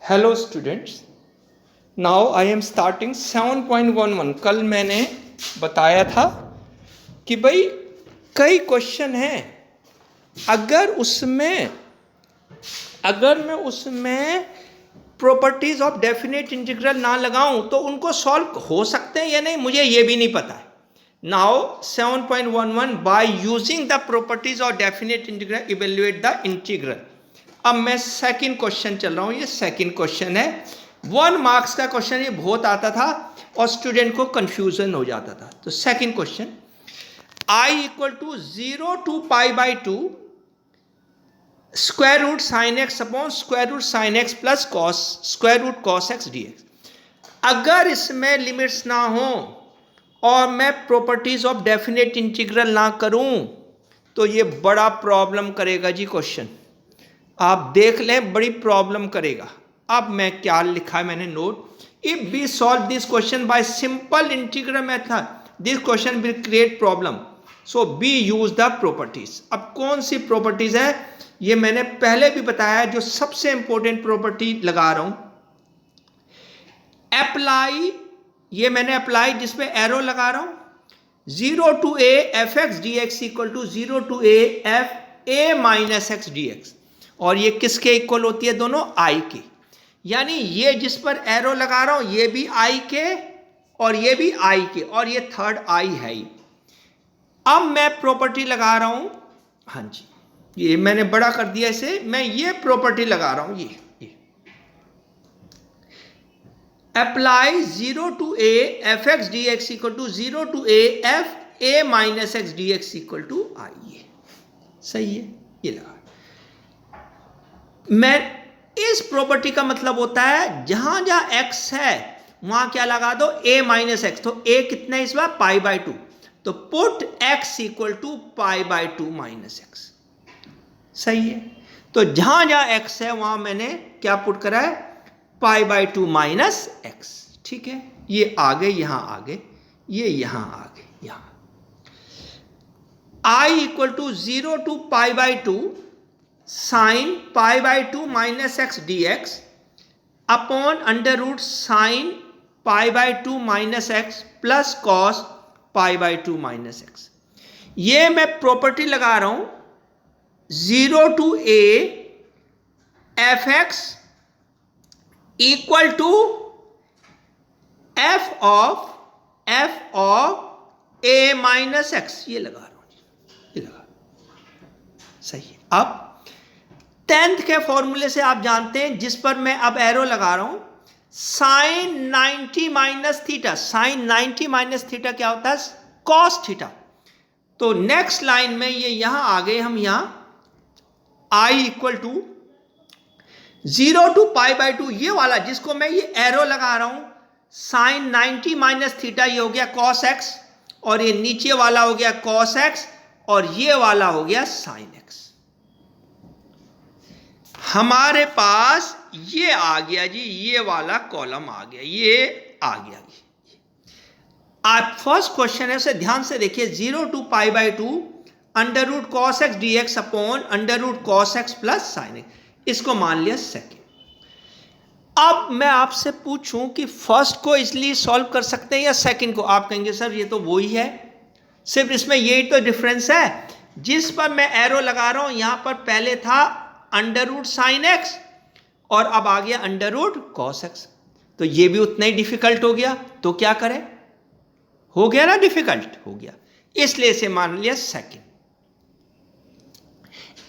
Hello students, now I am starting 7.11। कल मैंने बताया था कि भाई कई क्वेश्चन हैं, अगर मैं उसमें प्रॉपर्टीज ऑफ डेफिनेट इंटीग्रल ना लगाऊं तो उनको सॉल्व हो सकते हैं या नहीं, मुझे ये भी नहीं पता है। Now 7.11 by using the properties of definite integral evaluate the integral. अब मैं सेकंड क्वेश्चन चल रहा हूं, ये सेकंड क्वेश्चन है। 1 मार्क्स का क्वेश्चन ये बहुत आता था और स्टूडेंट को कंफ्यूजन हो जाता था। तो second question, I equal to 0 to pi by 2 square root sine x upon square root sine x plus cos square root cos x D x. अगर इसमें लिमिट्स ना हो और मैं प्रॉपर्टीज ऑफ डेफिनेट इंटीग्रल ना करूं तो ये बड़ा प्रॉब्लम करेगा जी। क्वेश्चन आप देख लें, बड़ी प्रॉब्लम करेगा। अब मैं क्या लिखा है मैंने note, if we solve this question by simple integral method this question will create problem, so we use the properties. अब कौन सी प्रॉपर्टीज है ये मैंने पहले भी बताया, जो सबसे इंपॉर्टेंट प्रॉपर्टी लगा रहा हूं अप्लाई, ये मैंने अप्लाई जिसमें एरो लगा रहा हूं 0 to A F x D x equal to 0 to A F A minus x D x, और ये किसके इक्वल होती है, दोनों आई के। यानी ये जिस पर एरो लगा रहा हूं ये भी आई के और ये भी आई के, और ये थर्ड आई है ही। अब मैं प्रॉपर्टी लगा रहा हूं, हाँ जी ये मैंने बड़ा कर दिया इसे, मैं ये प्रॉपर्टी लगा रहा हूं, ये apply 0 to A F x D x equal to 0 to A F A minus x D x equal to I. ये सही है, ये लगा। मैं इस प्रॉपर्टी का मतलब होता है जहां जहां x है वहां क्या लगा दो, a माइनस एक्स। तो a कितना है इस बार, पाई बाई 2, तो put x equal to pi by 2 minus x. सही है, तो जहां जहां x है वहां मैंने क्या पुट करा है, पाई बाई 2 माइनस एक्स। ठीक है, ये आगे यहां आगे, ये यहां आगे यहां। i equal to 0 to pi by 2 sine pi by 2 minus x D x upon under root sine pi by 2 minus x plus cos pi by 2 minus x. ये मैं प्रॉपर्टी लगा रहा हूं 0 to A F x equal to f of a minus x, ये लगा रहा हूं, ये लगा। सही है। अब 10th के फॉर्मूले से आप जानते हैं, जिस पर मैं अब एरो लगा रहा हूं, sine 90 minus theta. Sine 90 minus theta क्या होता है, कॉस थीटा। तो नेक्स्ट लाइन में ये यहां आ गए हम, यहां I equal to 0 to pi by 2, ये वाला जिसको मैं ये एरो लगा रहा हूं साइन 90 माइनस थीटा, ये हो गया कॉस एक्स, और ये नीचे वाला हो गया कॉस एक्स, और ये वाला हो गया साइन एक्स। हमारे पास ये आ गया जी, ये वाला कॉलम आ गया, ये आ गया। आप फर्स्ट क्वेश्चन है उसे ध्यान से देखिए, 0 to pi by 2 under root cos x D x upon under root cos x plus sine x, इसको मान लिया सेकेंड। अब मैं आपसे पूछूं कि फर्स्ट को इसलिए सॉल्व कर सकते हैं या सेकेंड को, आप कहेंगे सर ये तो वही है, सिर्फ इसमें यही तो डिफरेंस है। जिस पर मैं एरो लगा रहा हूं यहां पर पहले था अंडर रूट साइन एक्स और अब आ गया अंडर रूट कॉस एक्स, तो ये भी उतना ही डिफिकल्ट हो गया। तो क्या करें, हो गया ना, डिफिकल्ट हो गया, इसलिए इसे मान लिया सेकंड।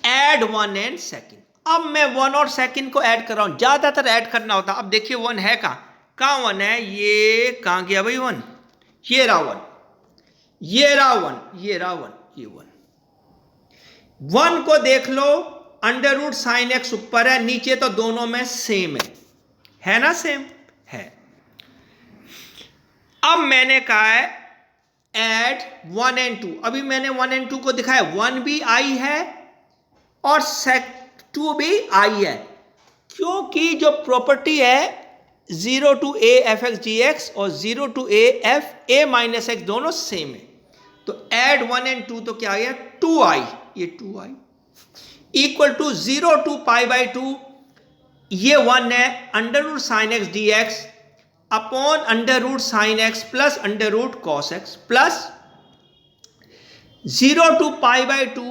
Add 1 and second. अब मैं 1 और सेकंड को ऐड कर रहा हूं, ज्यादातर ऐड करना होता। अब देखिए 1 है कहां 1 है, ये कहां गया भाई 1, ये रहा 1, ये रहा 1, ये रहा 1, ये 1 को देख लो, अंडर रूट साइन एक्स ऊपर है, नीचे तो दोनों में सेम है ना, सेम है। अब मैंने कहा है ऐड 1 एंड 2, अभी मैंने 1 एंड 2 को दिखाया, 1 भी आई है और 2 भी आई है, क्योंकि जो प्रॉपर्टी है 0 to A F x D x और 0 to A F A minus x दोनों सेम है। तो ऐड 1 एंड 2 तो क्या आ गया, 2 आई, ये 2 I equal to 0 to pi by 2 ये 1 है, under root sine X D x upon under root sine x plus under root cos x plus 0 to pi by 2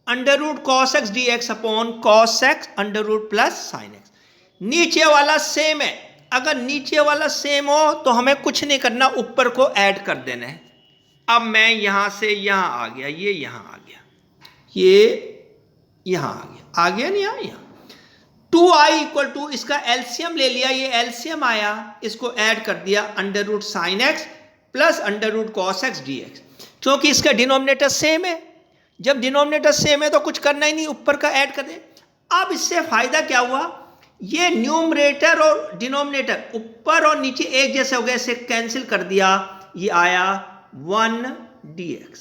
under root cos x D x upon cos X under root plus sine X. नीचे वाला same है, अगर नीचे वाला same हो तो हमें कुछ नहीं करना, ऊपर को ऐड कर देना है। अब मैं यहां से यहां आ गया, ये यहां आ गया, ये यहां आ गया नहीं, यहां 2i इक्वल टू इसका एलसीएम ले लिया, ये एलसीएम आया, इसको ऐड कर दिया under root sine x plus under root cos x D x. क्योंकि इसका डिनोमिनेटर सेम है, जब डिनोमिनेटर सेम है तो कुछ करना ही नहीं, ऊपर का ऐड कर दे। अब इससे फायदा क्या हुआ, ये न्यूमरेटर और डिनोमिनेटर ऊपर और नीचे एक जैसे हो गए, इसे कैंसिल कर दिया, ये आया 1 dx।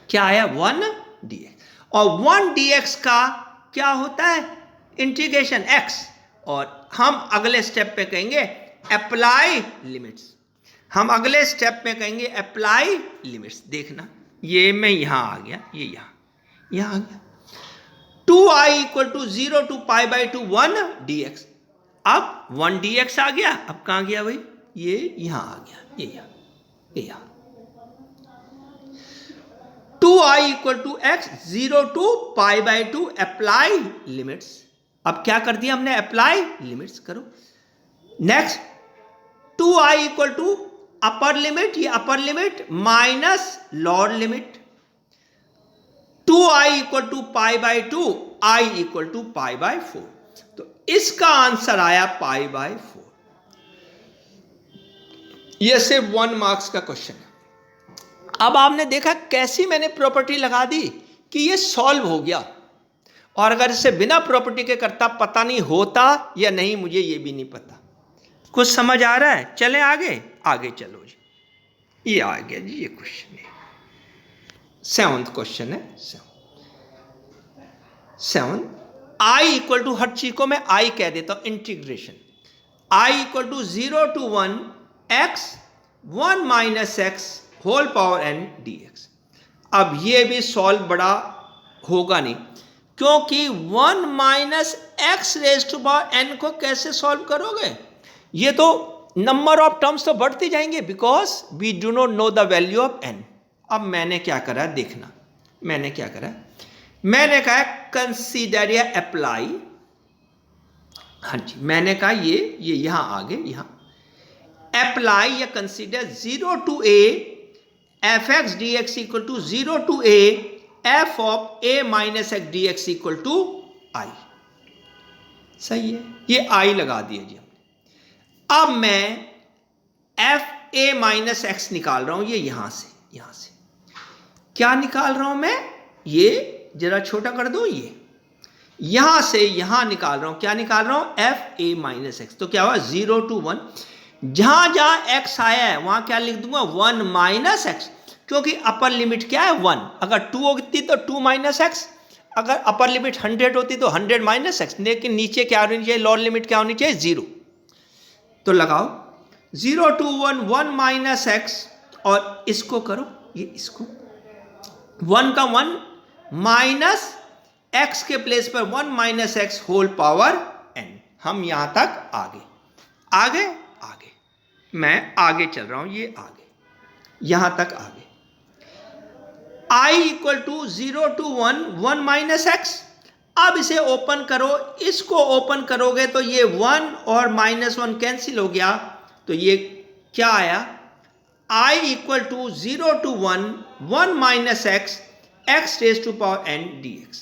क्या आया 1 dx, और 1 dx का क्या होता है इंटीग्रेशन x, और हम अगले स्टेप पे कहेंगे अप्लाई लिमिट्स, हम अगले स्टेप में कहेंगे अप्लाई लिमिट्स। देखना ये मैं यहां आ गया, ये यहां आ गया, 2i equal to 0 to pi by 2 1 dx। अब 1 dx आ गया, अब कहां गया भाई, ये यहां आ गया, ये यहां 2i equal to x 0 to pi by 2 apply limits. अब क्या कर दिया हमने, अप्लाई लिमिट्स करो। Next 2i equal to upper limit, ये upper limit minus lower limit, 2i equal to pi by 2 i equal to pi by 4। तो इसका answer आया पाई बाई 4। यह सिर्फ 1 मार्क्स का क्वेश्चन है। अब आपने देखा कैसी मैंने प्रॉपर्टी लगा दी कि ये सॉल्व हो गया, और अगर इसे बिना प्रॉपर्टी के करता पता नहीं होता या नहीं, मुझे ये भी नहीं पता। कुछ समझ आ रहा है, चलें आगे, आगे चलो जी। ये आ गया जी, ये क्वेश्चन है 7th क्वेश्चन है, 7 i इक्वल टू, हर चीज को मैं i कह देता हूं, integration i equal to 0 to 1 x 1 minus x whole power n dx। अब ये भी सॉल्व बड़ा होगा नहीं, क्योंकि 1 minus x raise to power n को कैसे सॉल्व करोगे, ये तो नंबर ऑफ टर्म्स तो बढ़ती जाएंगे, because we do not know the value of n। अब मैंने क्या करा, देखना मैंने क्या करा, मैंने कहा कंसीडर या अप्लाई, हाँ जी, मैंने कहा ये यहां आगे, यहां अप्लाई या consider 0 to a F x D x equal to 0 to a F of a minus x D x equal to I. सही है, ये i लगा दिया जी हमने। अब मैं एफ a माइनस एक्स निकाल रहा हूं, ये यहां से क्या निकाल रहा हूं मैं, ये जरा छोटा कर दो, ये यहां से यहां निकाल रहा हूं, क्या निकाल रहा हूं, एफ ए माइनस एक्स। तो क्या हुआ 0 टू 1, जहां जहां x आया है वहां क्या लिख दूंगा 1 माइनस एक्स, क्योंकि अपर लिमिट क्या है 1, अगर 2 होती तो 2 माइनस एक्स, अगर अपर लिमिट 100 होती तो 100 माइनस एक्स, लेकिन नीचे क्या होनी चाहिए, लोअर लिमिट क्या होनी चाहिए 0। तो लगाओ 0 टू 1 1 माइनस एक्स, और इसको करो, ये इसको 1 का 1 माइनस x के प्लेस पर 1 minus x whole power n। हम यहां तक आगे, मैं आगे चल रहा हूं, ये आगे यहां तक आगे। i equal to 0 to 1 minus x. अब इसे ओपन करो, इसको ओपन करोगे तो ये 1 और -1 कैंसिल हो गया, तो ये क्या आया, i equal to 0 to 1 minus x x raise to power n dx।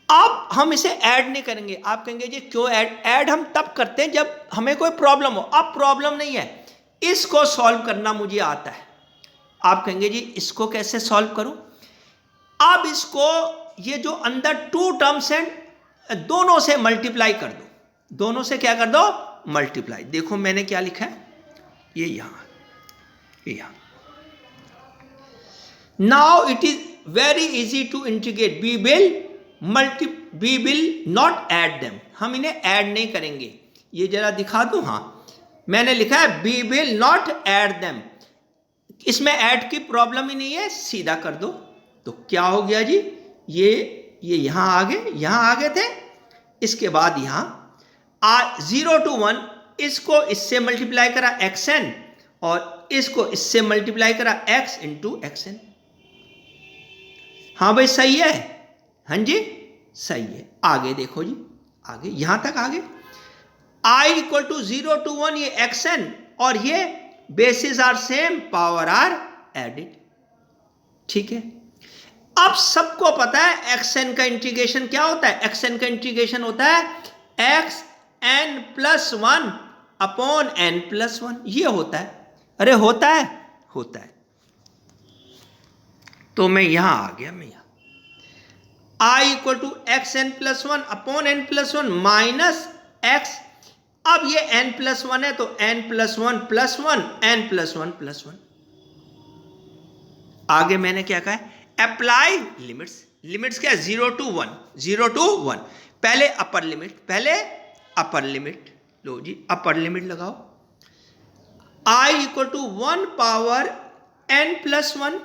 अब हम इसे ऐड नहीं करेंगे। आप कहेंगे जी क्यों ऐड हम तब करते हैं जब हमें कोई प्रॉब्लम हो। अब प्रॉब्लम नहीं है, इसको सॉल्व करना मुझे आता है। आप कहेंगे जी इसको कैसे सॉल्व करूं। अब इसको ये जो अंदर 2 टर्म्स हैं दोनों से मल्टीप्लाई कर दो, दोनों से क्या कर दो मल्टीप्लाई। देखो मैंने क्या लिखा है, ये यहां now it is very easy to integrate, we will not add them, हम इन्हें ऐड नहीं करेंगे। ये जरा दिखा दूं, हाँ मैंने लिखा है we will not add them, इसमें ऐड की प्रॉब्लम ही नहीं है, सीधा कर दो। तो क्या हो गया जी, ये यहां आ गए थे, इसके बाद यहां 0 to 1, इसको इससे मल्टीप्लाई करा xn और इसको इससे मल्टीप्लाई करा x इंटू xn। हाँ भाई सही है, हाँ जी सही है। आगे देखो जी, आगे यहां तक आगे I इक्वल टू 0 to 1, ये xn और ये basis are same, power are added. ठीक है, अब सबको पता है xn का इंटीग्रेशन क्या होता है। xn का इंटीग्रेशन होता है xn plus 1 upon n plus 1, ये होता है। अरे होता है, होता है। तो मैं यहां आ गया, मैं यहां I equal to xn plus 1 upon n plus 1 minus x। अब ये n प्लस 1 है तो n plus 1 plus 1, n plus 1 plus 1। आगे मैंने क्या कहा है, अप्लाई लिमिट्स। लिमिट्स क्या है, 0 to 1, 0 to 1। पहले अपर लिमिट, पहले अपर लिमिट लो जी, अपर लिमिट लगाओ। I equal to 1 power n plus 1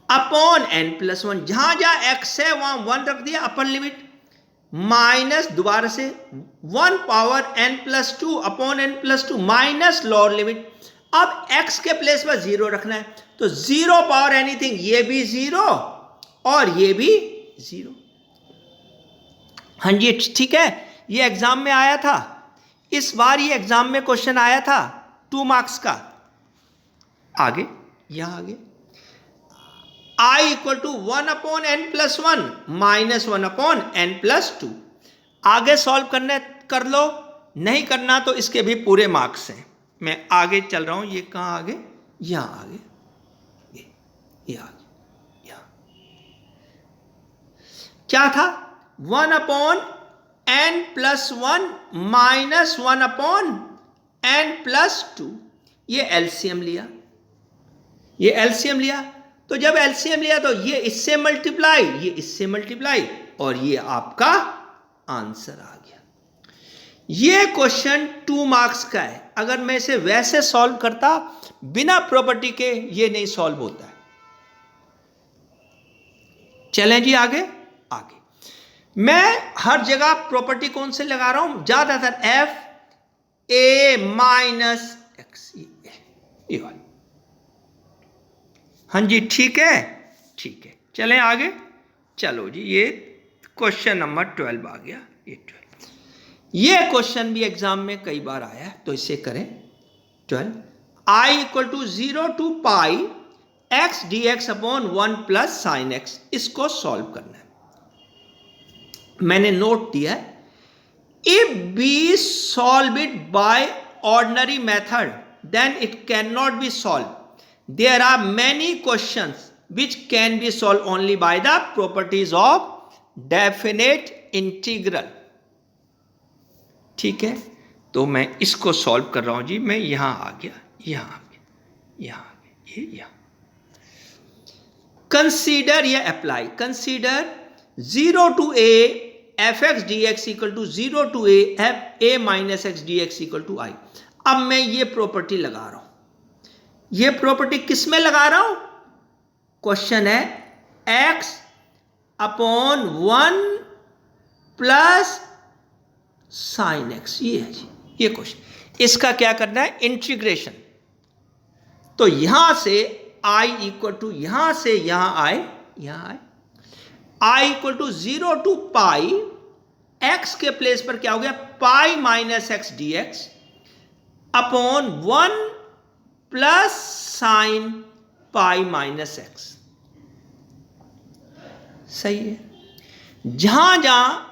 upon n plus 1, जहां जहां x है वहां 1 रख दिया, अपर लिमिट, माइनस दोबारा से 1 power n plus 2 upon n plus 2 minus lower limit. अब x के प्लेस पर 0 रखना है तो 0 पावर एनीथिंग, ये भी 0 और ये भी 0। हाँ जी ठीक है, ये एग्जाम में आया था, इस बार ये एग्जाम में क्वेश्चन आया था 2 मार्क्स का। आगे यहां आगे I equal to 1 upon n plus 1 minus 1 upon n plus 2। आगे सॉल्व करने कर लो, नहीं करना तो इसके भी पूरे मार्क्स हैं। मैं आगे चल रहा हूं, ये कहां आगे, यहां आगे, ये आगे, यहां क्या था, 1 upon n plus 1 minus 1 upon n plus 2। ये एलसीएम लिया, ये एलसीएम लिया, तो जब एलसीएम लिया तो ये इससे मल्टीप्लाई, ये इससे मल्टीप्लाई, और ये आपका आंसर आ गया। ये क्वेश्चन 2 मार्क्स का है। अगर मैं इसे वैसे सॉल्व करता बिना प्रॉपर्टी के, ये नहीं सॉल्व होता है। चलें जी आगे, आगे मैं हर जगह प्रॉपर्टी कौन से लगा रहा हूं, ज्यादातर एफ ए माइनस एक्स, ये वाली। हाँ जी ठीक है, ठीक है, चलें आगे। चलो जी, ये क्वेश्चन नंबर 12 आ गया। ये क्वेश्चन भी एग्जाम में कई बार आया है, तो इसे करें 12। I equal to 0 to pi x dx upon 1 plus sine x, इसको सॉल्व करना है। मैंने नोट दिया है, if we solve it by ordinary method then it can not be solve. There are many questions which can be solved only by the properties of definite integral। ठीक है, तो मैं इसको सॉल्व कर रहा हूं जी। मैं यहां आ गया, यहां आ गया, यहां आ गया, ये यहां। कंसीडर या apply, consider 0 to a F x D x equal to 0 to a minus x D x equal to I. अब मैं ये प्रॉपर्टी लगा रहा हूं। ये प्रॉपर्टी किस में लगा रहा हूं, क्वेश्चन है x upon 1 plus sine x, ये है जी, ये क्वेश्चन। इसका क्या करना है, इंटीग्रेशन। तो यहां से i इक्वल टू, यहां से यहां आए, यहां आए, i equal to 0 to pi, x के प्लेस पर क्या हो गया, pi minus x D x upon 1 plus sine pi minus x. सही है, जहां जहां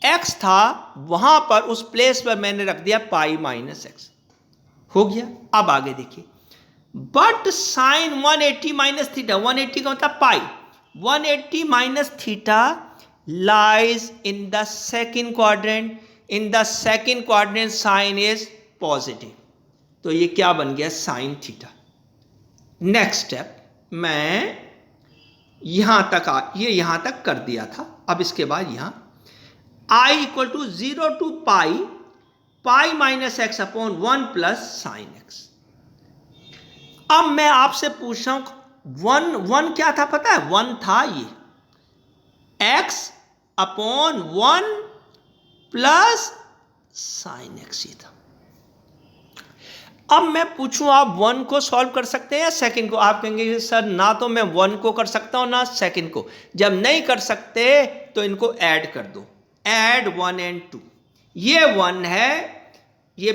x था वहां पर उस प्लेस पर मैंने रख दिया पाई माइनस एक्स, हो गया। अब आगे देखिए, बट साइन 180 माइनस थीटा, 180 का मतलब pi, 180 minus theta lies in the second quadrant. In the second quadrant sine is positive, तो ये क्या बन गया, साइन थीटा। नेक्स्ट स्टेप, मैं यहां तक ये यहां तक कर दिया था। अब इसके बाद यहां i equal to 0 to pi, pi minus x upon 1 plus sine x. अब मैं आपसे पूछ रहा हूं, 1 क्या था पता है, 1 था ये x upon 1 plus sine x ये था। अब मैं पूछूं आप 1 को सॉल्व कर सकते हैं या सेकंड को? आप कहेंगे सर ना तो मैं 1 को कर सकता हूं ना सेकंड को। जब नहीं कर सकते तो इनको ऐड कर दो, ऐड 1 and 2। ये 1 है, ये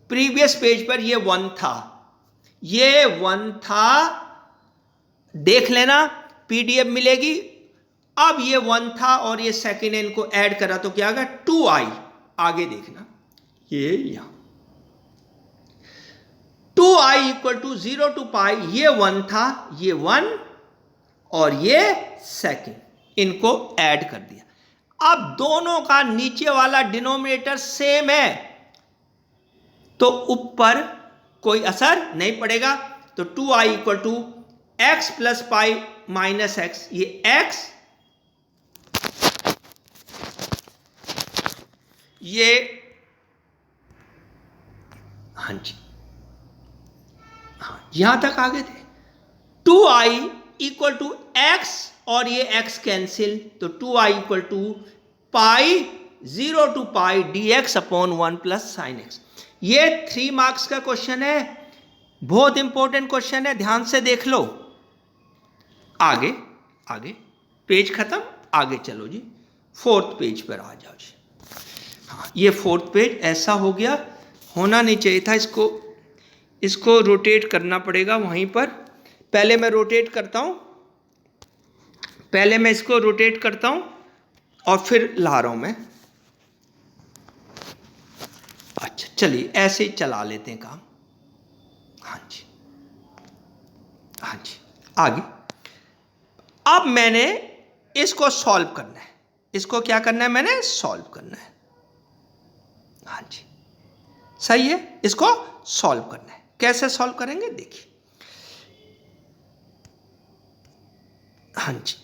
प्रीवियस पेज पर ये 1 था, ये 1 था, देख लेना पीडीएफ मिलेगी। अब ये 1 था और ये सेकंड है, इनको ऐड करा तो क्या आ गया 2i। आगे देखना, ये यहां 2i इक्वल टू 0 to पाई, ये 1 था, ये 1 और ये सेकंड, इनको ऐड कर दिया। अब दोनों का नीचे वाला डिनोमिनेटर सेम है तो ऊपर कोई असर नहीं पड़ेगा। तो 2i equal to x plus pi minus x, ये x, ये हाँ जी हाँ यहां तक आ गए थे। 2i इक्वल टू एक्स और ये x कैंसिल, तो 2i equal to pi 0 to pi dx upon 1 plus sine x. ये 3 मार्क्स का क्वेश्चन है, बहुत इंपॉर्टेंट क्वेश्चन है, ध्यान से देख लो। आगे आगे पेज खत्म, आगे चलो जी, 4th पेज पर आ जाओ जी। हाँ ये 4th पेज ऐसा हो गया, होना नहीं चाहिए था, इसको रोटेट करना पड़ेगा वहीं पर। पहले मैं रोटेट करता हूं, पहले मैं इसको रोटेट करता हूं और फिर ला रहा हूं मैं। अच्छा चलिए ऐसे ही चला लेते हैं काम। हाँ जी हाँ जी आगे। अब मैंने इसको सॉल्व करना है, इसको क्या करना है, मैंने सॉल्व करना है। हाँ जी सही है, इसको सॉल्व करना है। कैसे सॉल्व करेंगे देखिए। हाँ जी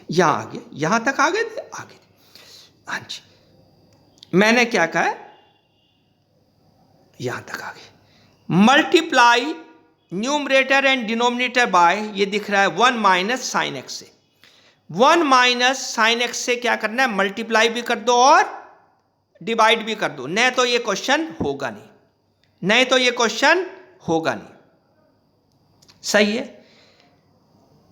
यहां आ गया, यहां तक आ गए थे, आगे थे। हाँ जी मैंने क्या कहा है, यहां तक आ गए। Multiply numerator and denominator by, ये दिख रहा है 1 माइनस साइन एक्स से। 1 माइनस साइन एक्स से क्या करना है, मल्टीप्लाई भी कर दो और डिवाइड भी कर दो, नहीं तो ये क्वेश्चन होगा नहीं, नहीं तो ये क्वेश्चन होगा नहीं। सही है।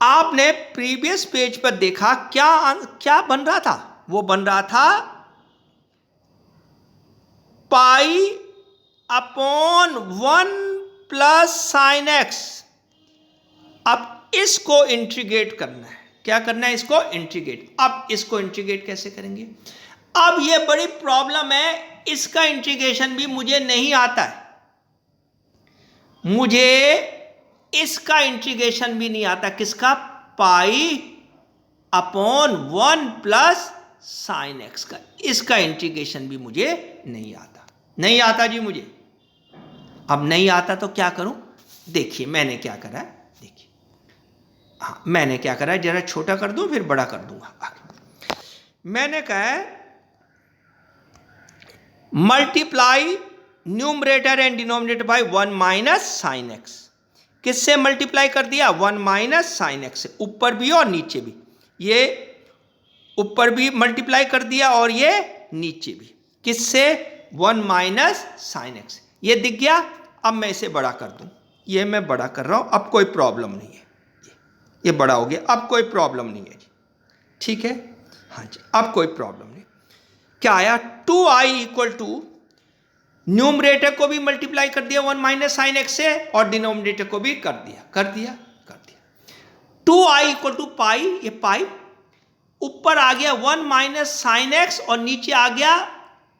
आपने प्रीवियस पेज पर देखा क्या बन रहा था, वो बन रहा था pi upon 1 plus sine x. अब इसको इंटीग्रेट करना है, क्या करना है, इसको इंटीग्रेट। अब इसको इंटीग्रेट कैसे करेंगे, अब ये बड़ी प्रॉब्लम है, इसका इंटीग्रेशन भी मुझे नहीं आता है, मुझे इसका इंटीग्रेशन भी नहीं आता। किसका, pi upon 1 plus sine x का, इसका इंटीग्रेशन भी मुझे नहीं आता, नहीं आता जी मुझे। अब नहीं आता तो क्या करूं, देखिए मैंने क्या करा है, देखिए हाँ मैंने क्या करा है, जरा छोटा कर दूं फिर बड़ा कर दूंगा आगे। मैंने कहा है multiply numerator and denominator by 1 minus sine x. किससे मल्टीप्लाई कर दिया, 1 माइनस साइन एक्स से, ऊपर भी और नीचे भी। ये ऊपर भी मल्टीप्लाई कर दिया और ये नीचे भी, किससे, 1 माइनस साइन एक्स। ये दिख गया। अब मैं इसे बड़ा कर दूं, ये मैं बड़ा कर रहा हूं, अब कोई प्रॉब्लम नहीं है, ये बड़ा हो गया, अब कोई प्रॉब्लम नहीं है जी, ठीक है। हाँ जी अब कोई प्रॉब्लम नहीं। क्या आया, 2i इक्वल टू न्यूमरेटर को भी मल्टीप्लाई कर दिया 1 माइनस साइन एक्स से और डिनोमिनेटर को भी कर दिया 2i इक्वल टू पाई, ये पाई ऊपर आ गया 1 माइनस साइन एक्स और नीचे आ गया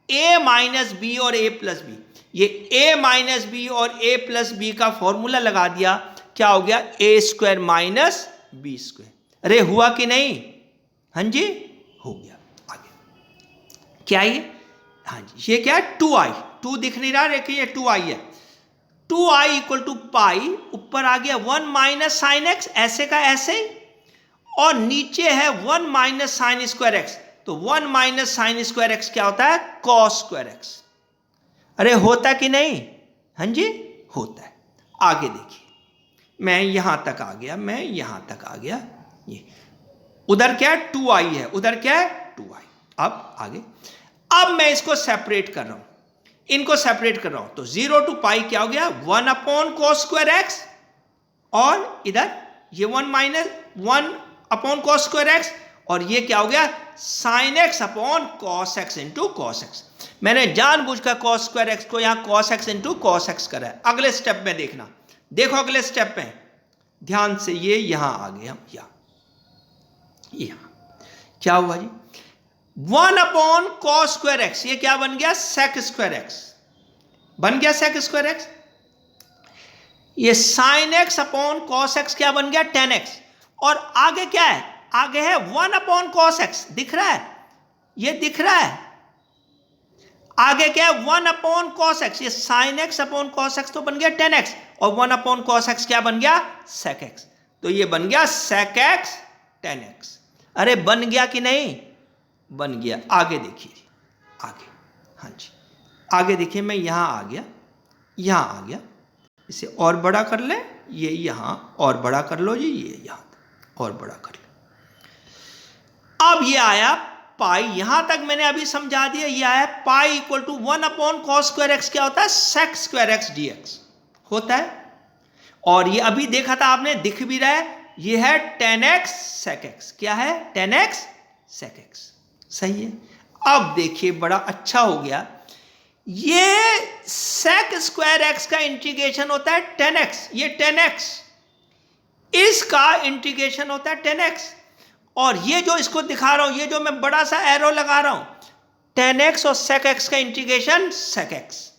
a माइनस बी और a प्लस बी। ये a माइनस बी और a प्लस बी का फॉर्मूला लगा दिया, क्या हो गया, a square minus b square. अरे हुआ कि नहीं, हाँ जी हो गया। आगे क्या ये, हाँ जी ये क्या है, 2i, 2 दिख नहीं रहा लेकिन ये 2i है। 2i इक्वल टू पाई, ऊपर आ गया 1 माइनस साइन एक्स, ऐसे का ऐसे ही, और नीचे है 1 माइनस साइन स्क्वायर एक्स। तो 1 माइनस साइन स्क्वायर एक्स क्या होता है, कॉस स्क्वायर एक्स। अरे होता कि नहीं, हाँ जी होता है। आगे देखिए, मैं यहां तक आ गया, ये उधर क्या है 2i है, उधर क्या है 2i। अब आगे, अब मैं इसको सेपरेट कर रहा हूं, इनको सेपरेट कर रहा हूं, तो 0 टू पाई क्या हो गया 1 अपॉन कॉस स्क्वायर एक्स, और इधर ये 1 अपॉन कॉस स्क्वायर एक्स, और ये क्या हो गया sign x upon cos x into cos x. मैंने जानबूझकर कॉस स्क्वायर एक्स को यहां cos x into cos x करा है। अगले स्टेप में देखना, देखो अगले स्टेप में ध्यान से, ये यहां आ गए हम, यहां क्या हुआ जी 1 अपॉन कॉस स्क्वायर एक्स, ये क्या बन गया सेक स्क्वायर एक्स, बन गया सेक स्क्वायर एक्स। ये sign x upon cos x क्या बन गया टेन एक्स, और आगे क्या है, आगे है 1 अपॉन कॉस एक्स, दिख रहा है, ये दिख रहा है, आगे क्या है 1 अपॉन कॉस एक्स, ये sign x upon cos x तो बन गया टेन एक्स, और 1 अपॉन कॉस एक्स क्या बन गया सेक एक्स, तो ये बन गया सेक एक्स टेन एक्स। अरे बन गया कि नहीं, बन गया। आगे देखिए, आगे, हाँ जी आगे देखिए, मैं यहां आ गया, यहां आ गया, इसे और बड़ा कर ले, ये यहां और बड़ा कर लो जी, ये यहां और बड़ा कर लो। अब ये आया पाई, यहां तक मैंने अभी समझा दिया, ये आया pi equal to 1 upon cos square x क्या होता है सेक स्क्वायर एक्स डीएक्स होता है, और ये अभी देखा था आपने, दिख भी रहा है, ये है टेन एक्स सेक एक्स, क्या है टेन एक्स सेक एक्स, सही है। अब देखिए बड़ा अच्छा हो गया, ये सेक स्क्वायर एक्स का इंटीग्रेशन होता है टेन एक्स, ये टेन एक्स, इसका इंटीग्रेशन होता है टेन एक्स, और ये जो इसको दिखा रहा हूं, ये जो मैं बड़ा सा एरो लगा रहा हूं, टेन एक्स और सेक एक्स का इंटीग्रेशन सेक एक्स,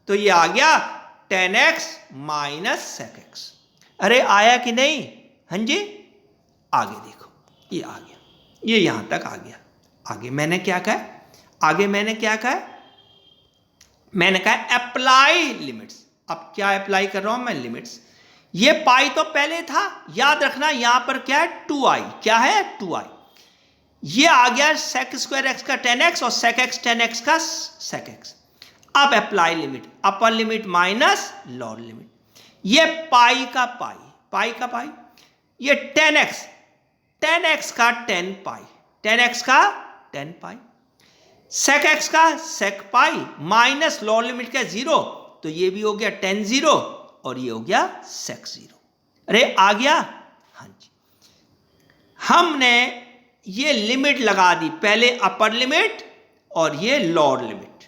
तो ये आ गया tan x minus sec x. अरे आया कि नहीं, हाँ जी, आगे देखो, ये आ गया, ये यहां तक आ गया। आगे मैंने क्या कहा, आगे मैंने क्या कहा, मैंने कहा अप्लाई लिमिट्स। अब क्या अप्लाई कर रहा हूं मैं, लिमिट्स। ये पाई तो पहले था, याद रखना यहां पर क्या है 2i, क्या है 2i, ये आ गया सेक स्क्वायर एक्स का टेन एक्स और सेक एक्स टेन एक्स का सेक एक्स। अब अप्लाई लिमिट, अपर लिमिट माइनस लोअर लिमिट, ये पाई का पाई, पाई का पाई, ये टेन एक्स का टेन पाई, टेन एक्स का टेन पाई, सेक एक्स का सेक पाई माइनस लोअर लिमिट का 0, तो ये भी हो गया टेन 0 और ये हो गया सेक 0। अरे आ गया, हाँ जी। हमने ये लिमिट लगा दी, पहले अपर लिमिट और ये लोअर लिमिट,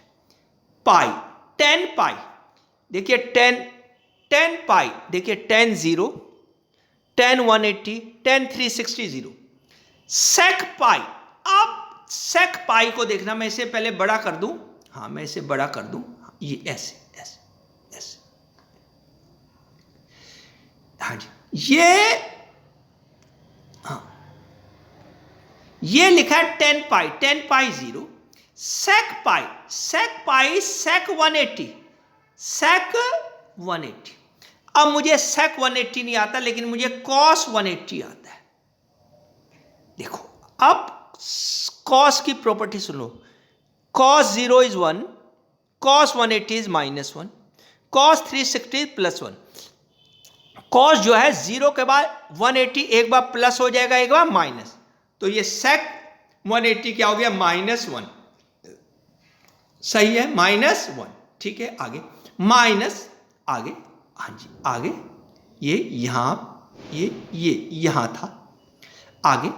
पाई टेन पाई, देखिए टेन पाई, देखिए टेन 0, टेन 180, टेन 360 0, सेक पाई। अब सेक पाई को देखना, मैं इसे पहले बड़ा कर दूं, हाँ मैं इसे बड़ा कर दूं, ये ऐसे ऐसे ऐसे, हाँ जी, ये लिखा है टेन पाई 0, सेक पाई सेक 180, सेक 180। अब मुझे सेक 180 नहीं आता, लेकिन मुझे कॉस 180 आता है। देखो अब कॉस की प्रॉपर्टी सुनो, cos 0 is 1, cos 180 is -1, cos 360 plus 1। Cos जो है 0 के बाद 180 एक बार प्लस हो जाएगा, एक बार माइनस, तो ये सेक 180 क्या हो गया -1, सही है -1, ठीक है। आगे माइनस, आगे, हाँ जी आगे, ये यहां था, आगे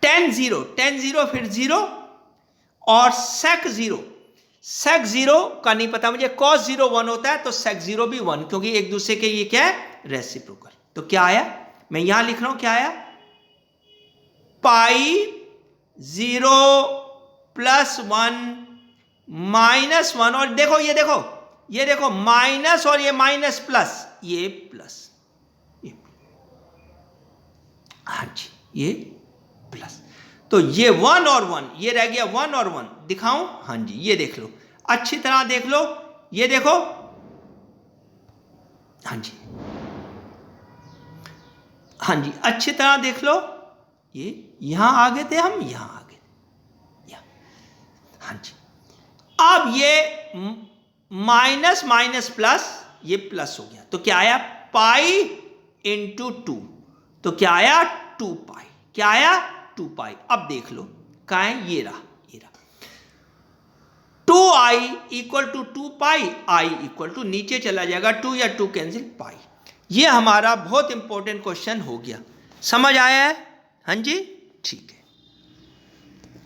टेन 0 फिर 0 और सेक 0 का नहीं पता मुझे, कॉस 0 1 होता है तो सेक 0 भी 1, क्योंकि एक दूसरे के ये क्या है रेसिप्रोकल। तो क्या आया, मैं यहां लिख रहा हूं क्या आया, पाई 0 प्लस 1 -1, और देखो ये देखो माइनस और ये माइनस प्लस, ये प्लस, ये हाँ जी ये प्लस, तो ये 1 और 1, ये रह गया 1 और 1, दिखाऊं, हाँ जी ये देख लो, अच्छी तरह देख लो, ये देखो, हाँ जी अच्छी तरह देख लो, ये यहां आ गए थे हम, यहां आ गए, हाँ जी। अब ये माइनस माइनस प्लस, ये प्लस हो गया, तो क्या आया पाई इंटू 2, तो क्या आया 2 पाई, क्या आया 2 पाई। अब देख लो कहाँ है, ये रहा, ये रहा। 2i equal to 2 pi, i equal to नीचे चला जाएगा 2 या 2 कैंसिल पाई। ये हमारा बहुत इंपॉर्टेंट क्वेश्चन हो गया। समझ आया है? हाँ जी, ठीक है।